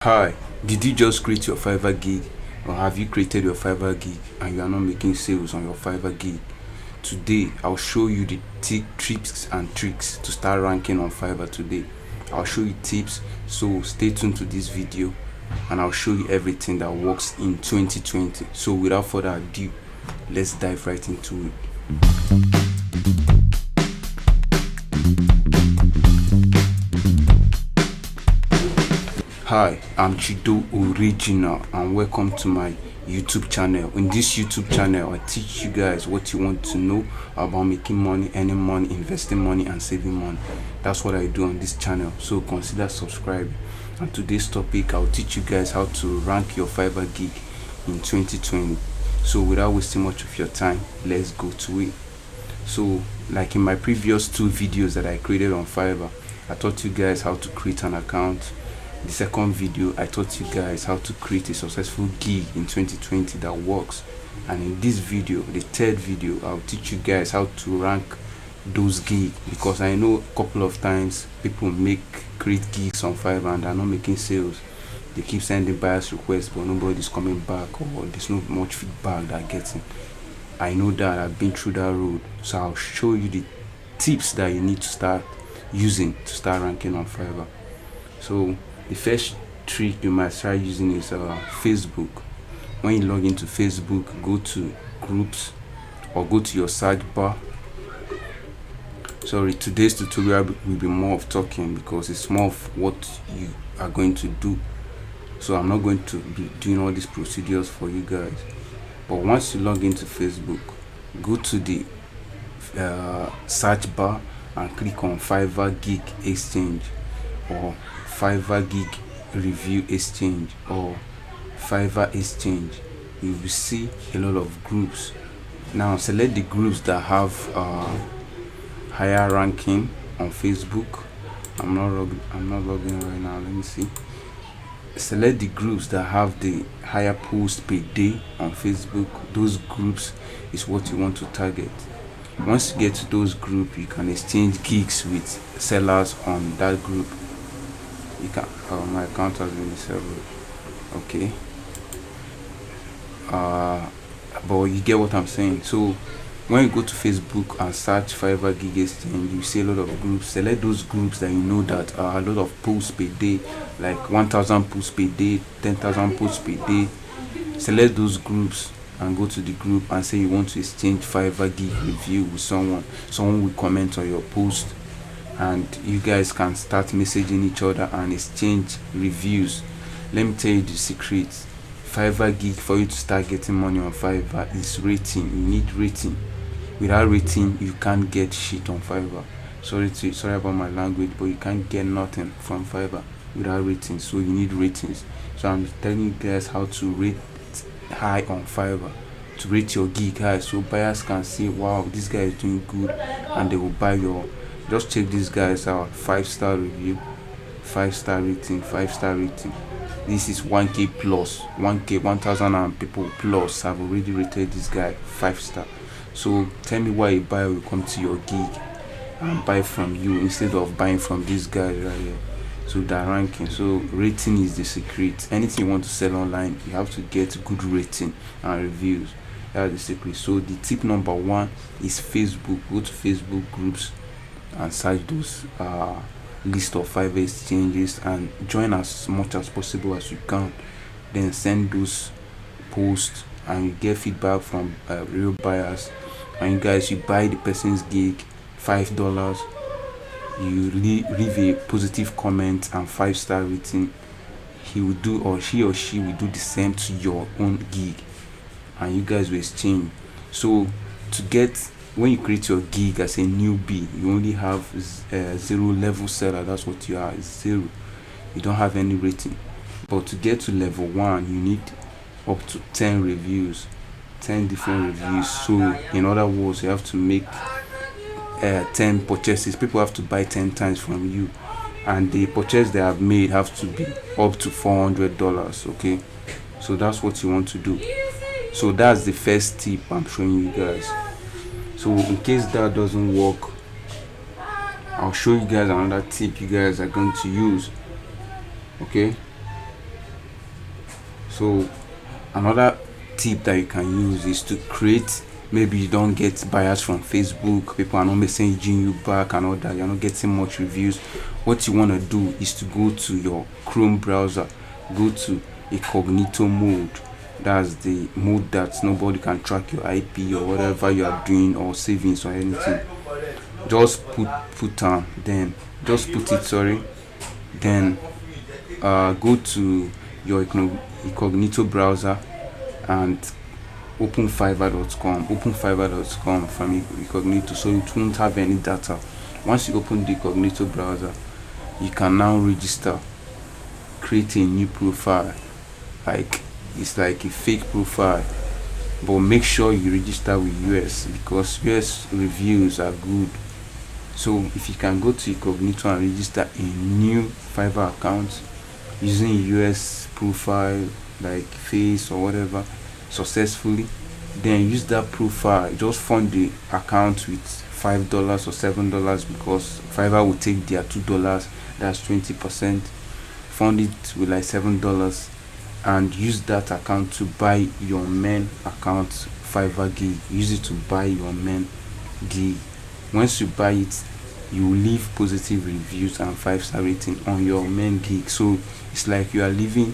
Hi, did you just create your Fiverr gig, or have you created your Fiverr gig and you are not making sales on your Fiverr gig? Today, I'll show you the tips and tricks to start ranking on Fiverr today. I'll show you tips, so stay tuned to this video and I'll show you everything that works in 2020. So without further ado, let's dive right into it. Hi, I'm Chido Original and welcome to my YouTube channel. In this YouTube channel, I teach you guys what you want to know about making money, earning money, investing money and saving money. That's what I do on this channel, so consider subscribing. And today's topic, I'll teach you guys how to rank your Fiverr gig in 2020. So without wasting much of your time, let's go to it. So like in my previous two videos that I created on Fiverr, I taught you guys how to create an account. The second video, I taught you guys how to create a successful gig in 2020 that works. And in this video, the third video, I'll teach you guys how to rank those gigs, because I know a couple of times people create gigs on Fiverr and they're not making sales. They keep sending buyers requests but nobody's coming back, or there's not much feedback they're getting. I know that, I've been through that road, so I'll show you the tips that you need to start using to start ranking on Fiverr. So the first trick you might try using is Facebook. When you log into Facebook, go to groups or go to your search bar. Sorry, today's tutorial will be more of talking because it's more of what you are going to do. So I'm not going to be doing all these procedures for you guys. But once you log into Facebook, go to the search bar and click on Fiverr Gig Exchange, or Fiverr Gig Review Exchange, or Fiverr Exchange. You will see a lot of groups. Now select the groups that have higher ranking on Facebook. I'm not logging right now. Let me see. Select the groups that have the higher post per day on Facebook. Those groups is what you want to target. Once you get to those groups, you can exchange gigs with sellers on that group. You can my account has been disabled. Okay, but you get what I'm saying. So when you go to Facebook and search Fiverr Gig Exchange, you see a lot of groups. Select those groups that you know that are a lot of posts per day, like 1,000 posts per day, 10,000 posts per day. Select those groups and go to the group and say you want to exchange Fiverr Gig review with someone. Someone will comment on your post and you guys can start messaging each other and exchange reviews. Let me tell you the secret. Fiverr gig, for you to start getting money on Fiverr, is rating. You need rating. Without rating, you can't get shit on Fiverr. Sorry about my language, but you can't get nothing from Fiverr without ratings. So you need ratings. So I'm telling you guys how to rate high on Fiverr, to rate your gig high, so buyers can see, wow, this guy is doing good, and they will buy your. Just check these guys out. 5-star review, 5-star rating, 5-star rating. This is 1k plus, 1k 1,000 and people plus have already rated this guy 5-star. So tell me why a buyer will come to your gig and buy from you instead of buying from this guy right here. So that ranking. So rating is the secret. Anything you want to sell online, you have to get good rating and reviews. That's the secret. So the tip number one is Facebook. Go to Facebook groups and search those list of Fiverr exchanges and join as much as possible as you can. Then send those posts and you get feedback from real buyers, and you guys, you buy the person's gig $5, you leave a positive comment and 5-star rating. He will do, or she will do the same to your own gig and you guys will exchange. So to get, when you create your gig as a newbie, you only have 0 level seller. That's what you are, 0. You don't have any rating. But to get to level 1, you need up to 10 reviews, 10 different reviews. So in other words, you have to make 10 purchases. People have to buy 10 times from you, and the purchase they have made have to be up to $400. Okay, so that's what you want to do. So that's the first tip I'm showing you guys. So in case that doesn't work, I'll show you guys another tip you guys are going to use. Okay, So another tip that you can use is to create, maybe you don't get buyers from Facebook, people are not messaging you back and all that, you're not getting much reviews. What you want to do is to go to your Chrome browser, go to incognito mode. That's the mode that nobody can track your IP or whatever you are doing or savings or anything. Just put then just put it, sorry, then go to your incognito browser and open fiverr.com from incognito, so it won't have any data. Once you open the incognito browser, you can now register, create a new profile. Like, it's like a fake profile, but make sure you register with US, because US reviews are good. So if you can go to incognito and register a new Fiverr account using US profile like face or whatever successfully, then use that profile, just fund the account with $5 or $7, because Fiverr will take their $2, that's 20%, fund it with like $7, and use that account to buy your main account Fiverr gig. Use it to buy your main gig. Once you buy it, you will leave positive reviews and 5-star rating on your main gig. So it's like you are leaving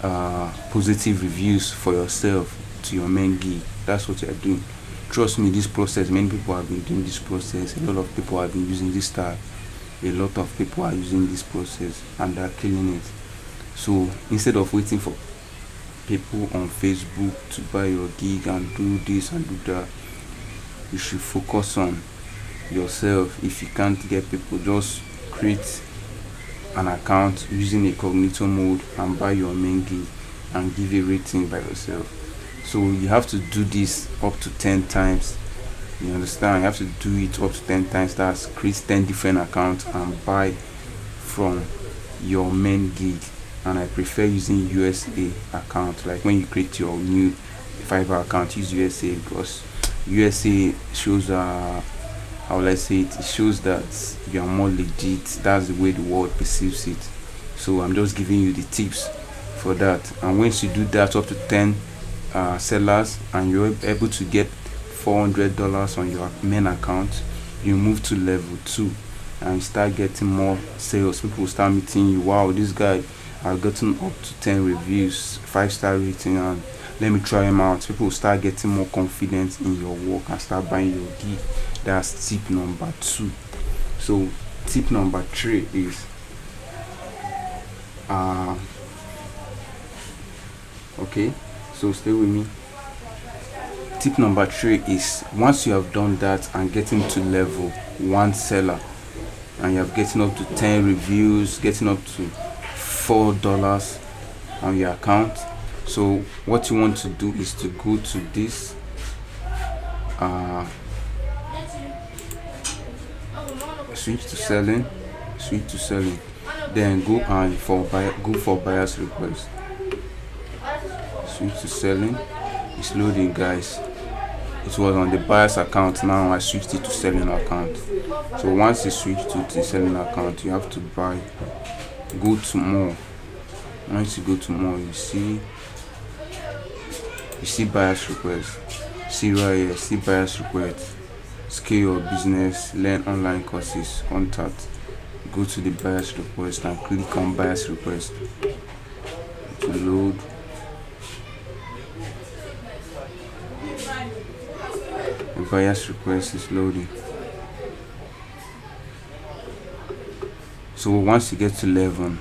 positive reviews for yourself to your main gig. That's what you are doing. Trust me, this process, many people have been doing this process. A lot of people have been using this style. A lot of people are using this process and they're killing it. So instead of waiting for people on Facebook to buy your gig and do this and do that, you should focus on yourself. If you can't get people, just create an account using incognito mode and buy your main gig and give a rating by yourself. So you have to do this up to 10 times. You understand? You have to do it up to 10 times. That's create 10 different accounts and buy from your main gig. And I prefer using USA account. Like when you create your new Fiverr account, use USA, because USA shows how will I say it? It shows that you are more legit. That's the way the world perceives it. So I'm just giving you the tips for that. And once you do that up to 10 sellers and you're able to get $400 on your main account, you move to level 2 and start getting more sales. People start meeting you. Wow, this guy has gotten up to 10 reviews, 5-star rating, and let me try him out. People start getting more confidence in your work and start buying your gig. That's tip number 2. So tip number 3 is okay, so stay with me. Tip number 3 is, once you have done that and getting to level 1 seller and you have getting up to 10 reviews, getting up to $4 on your account, so what you want to do is to go to this switch to selling, then go for buyer's request. Switch to selling. It's loading, guys. It was on the buyer's account, now I switched it to selling account. So once you switch to the selling account, you have to go to more. Once you go to more, you see buyer's request. See right here, see buyer's request. Scale your business, learn online courses, contact. Go to the buyer's request and click on buyer's request to load. The buyer's request is loading. So once you get to level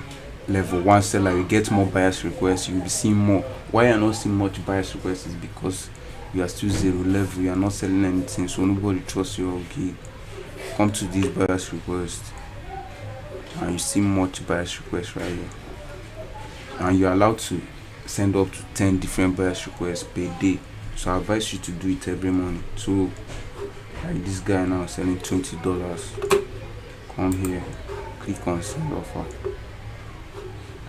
1 seller, you get more buyer's requests. You'll be seeing more. Why you're not seeing much buyer's requests is because you are still 0 level. You are not selling anything, so nobody trusts your gig. Come to this buyer's request and you see much buyer's requests right here, and you're allowed to send up to 10 different buyer's requests per day. So I advise you to do it every morning. So like this guy now selling $20. Come here, click on send offer,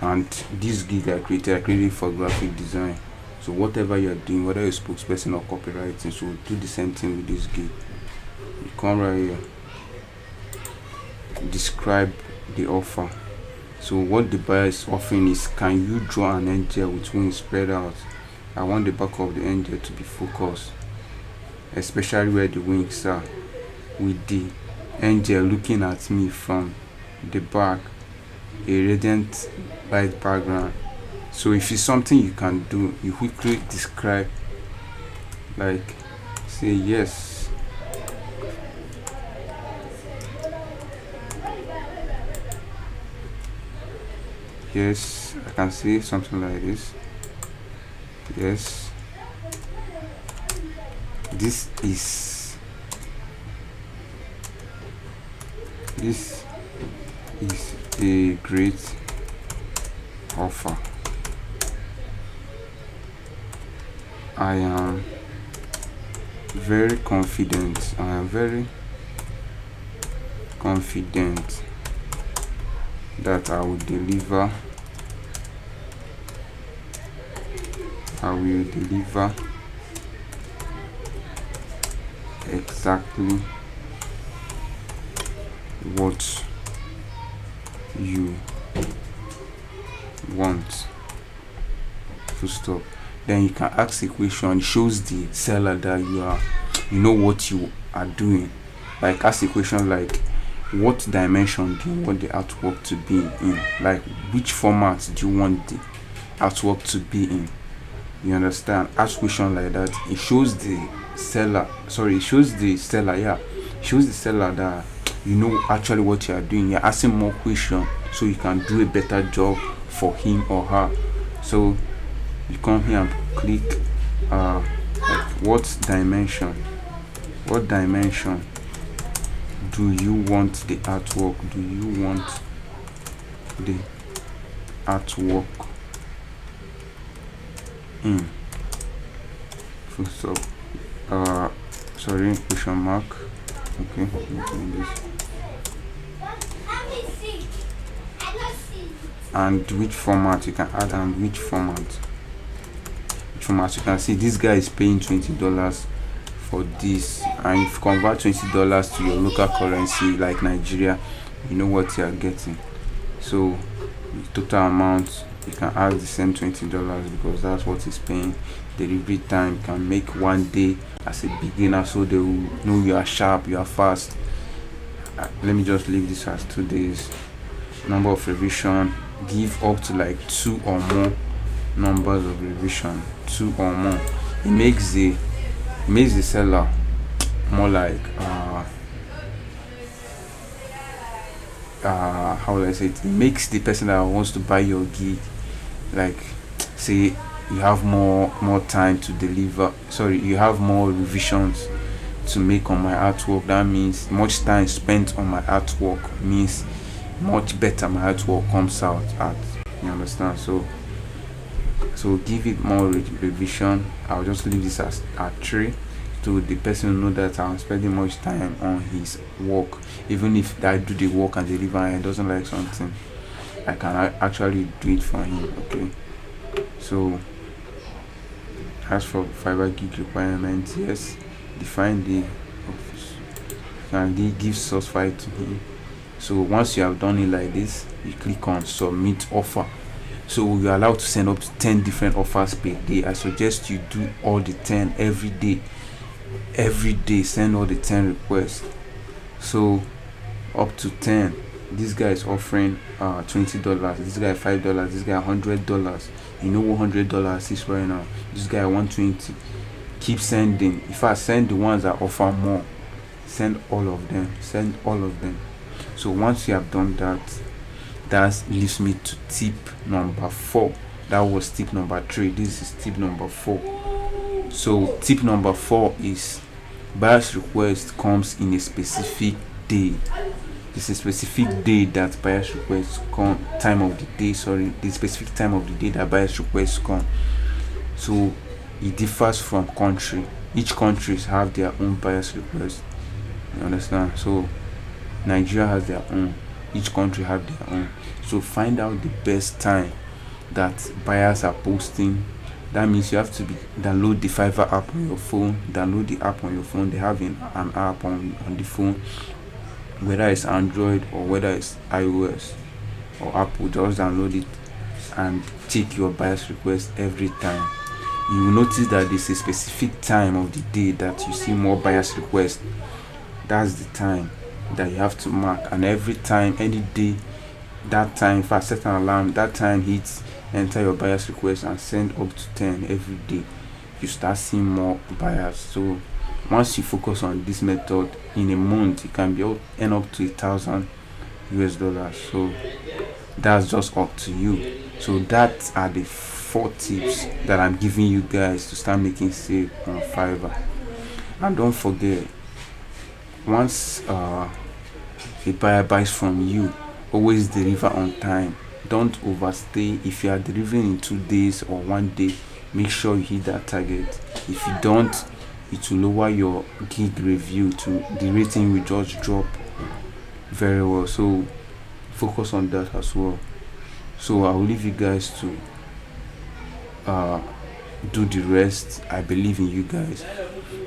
and this gig I created for graphic design. So whatever you're doing, whether you're a spokesperson or copywriting, so do the same thing with this gig. You come right here, describe the offer. So what the buyer is offering is, can you draw an angel with wings spread out? I want the back of the angel to be focused, especially where the wings are, with the angel looking at me from the back, a radiant light background. So if it's something you can do, you quickly describe, like say yes, yes, I can say something like this. Yes, this is a great offer. I am very confident. I am very confident that I will deliver. I will deliver exactly what you want. Full stop. Then you can ask a question. It shows the seller that you know what you are doing. Like ask a question like, what dimension do you want the artwork to be in? Like which format do you want the artwork to be in? You understand? Ask question like that. It shows the seller. Sorry, it shows the seller. Yeah, it shows the seller that you know actually what you are doing. You're asking more questions so you can do a better job for him or her. So you come here and click like what dimension do you want the artwork in? Full stop. Sorry, question mark. Okay, and which format you can add, and which format you can see. This guy is paying $20 for this, and if you convert $20 to your local currency like Nigeria, you know what you are getting. So the total amount, you can add the same $20 because that's what he's paying. Delivery time can make 1 day as a beginner, so they will know you are sharp, you are fast. Let me just leave this as 2 days. Number of revision, give up to like 2 or more numbers of revision, 2 or more. It makes the seller more like how will I say it? It makes the person that wants to buy your gig, like say you have more time to deliver. Sorry, you have more revisions to make on my artwork. That means much time spent on my artwork means much better my artwork comes out at. You understand? So give it more revision. I'll just leave this as a 3 to the person know that I'm spending much time on his work. Even if I do the work and deliver and he doesn't like something, I can actually do it for him. Okay, so as for Fiverr gig requirements, yes, define the office and give source file to him. So once you have done it like this, you click on submit offer. So you're allowed to send up to 10 different offers per day. I suggest you do all the 10 every day. Send all the 10 requests. So up to 10. This guy is offering $20, this guy $5, this guy $100. You know what $100 is right now. This guy $120. Keep sending. If I send the ones that offer more, send all of them. So once you have done that, that leaves me to tip number 4. That was tip number 3. This is tip number 4. So tip number 4 is buyer's request comes in a specific day. It's a specific day that buyer's requests come. The specific time of the day that buyer's requests come. So it differs from country. Each countries have their own buyer's request. You understand? So Nigeria has their own. Each country have their own. So find out the best time that buyers are posting. That means you have to download the Fiverr app on your phone. Download the app on your phone. They have an app on the phone, whether it's Android or whether it's iOS. or Apple, just download it and check your buyer's request every time. You will notice that there's a specific time of the day that you see more buyer's requests. That's the time that you have to mark, and every time, any day, that time, if I set an alarm, that time hits, enter your buyer's request and send up to 10 every day. You start seeing more buyers. So once you focus on this method, in a month you can earn up to $1,000. So that's just up to you. So that are the 4 tips that I'm giving you guys to start making sale on Fiverr. And don't forget, once a buyer buys from you, always deliver on time. Don't overstay. If you are delivering in 2 days or 1 day, make sure you hit that target. If you don't, it will lower your gig review, to the rating will just drop very well. So focus on that as well. So I'll leave you guys to do the rest. I believe in you guys.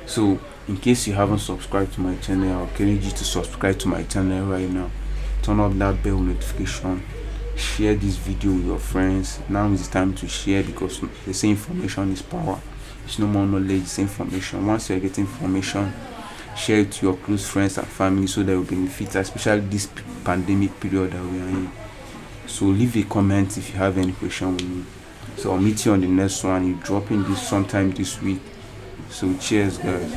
So in case you haven't subscribed to my channel, I'll encourage you to subscribe to my channel right now. Turn on that bell notification. Share this video with your friends. Now is the time to share, because they say information is power. It's no more knowledge, it's information. Once you're getting information, share it to your close friends and family so they will benefit, especially this pandemic period that we are in. So leave a comment if you have any question with me. So I'll meet you on the next one. You're dropping this sometime this week. So cheers guys.